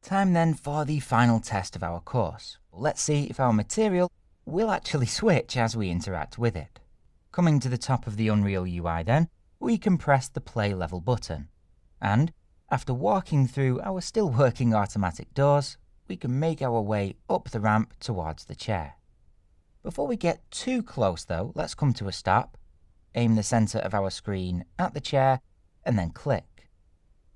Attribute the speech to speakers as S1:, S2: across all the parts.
S1: Time then for the final test of our course. Let's see if our material will actually switch as we interact with it. Coming to the top of the Unreal UI then, we can press the play level button. And after walking through our still working automatic doors, we can make our way up the ramp towards the chair. Before we get too close though, let's come to a stop, aim the center of our screen at the chair, and then click.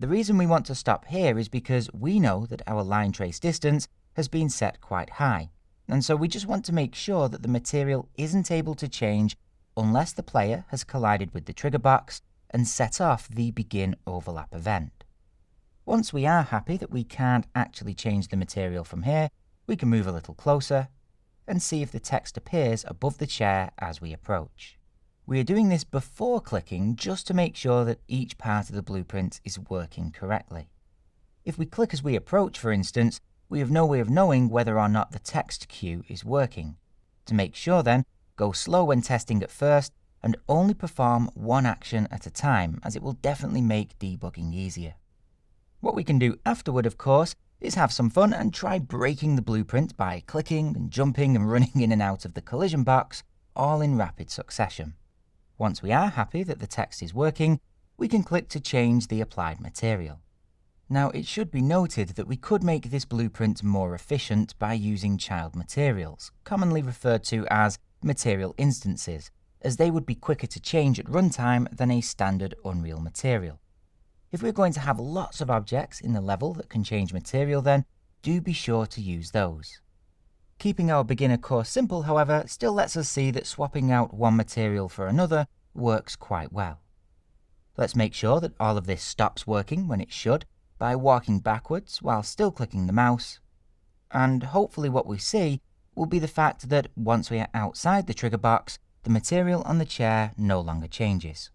S1: The reason we want to stop here is because we know that our line trace distance has been set quite high, and so we just want to make sure that the material isn't able to change unless the player has collided with the trigger box and set off the begin overlap event. Once we are happy that we can't actually change the material from here, we can move a little closer and see if the text appears above the chair as we approach. We are doing this before clicking just to make sure that each part of the blueprint is working correctly. If we click as we approach, for instance, we have no way of knowing whether or not the text cue is working. To make sure then, go slow when testing at first and only perform one action at a time, as it will definitely make debugging easier. What we can do afterward, of course, is have some fun and try breaking the blueprint by clicking and jumping and running in and out of the collision box, all in rapid succession. Once we are happy that the text is working, we can click to change the applied material. Now, it should be noted that we could make this blueprint more efficient by using child materials, commonly referred to as material instances, as they would be quicker to change at runtime than a standard Unreal material. If we're going to have lots of objects in the level that can change material then, do be sure to use those. Keeping our beginner course simple, however, still lets us see that swapping out one material for another works quite well. Let's make sure that all of this stops working when it should by walking backwards while still clicking the mouse, and hopefully what we see will be the fact that once we are outside the trigger box, the material on the chair no longer changes.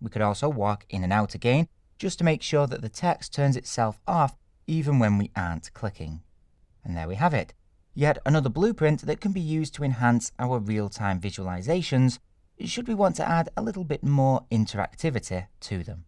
S1: We could also walk in and out again just to make sure that the text turns itself off even when we aren't clicking. And there we have it. Yet another blueprint that can be used to enhance our real-time visualizations should we want to add a little bit more interactivity to them.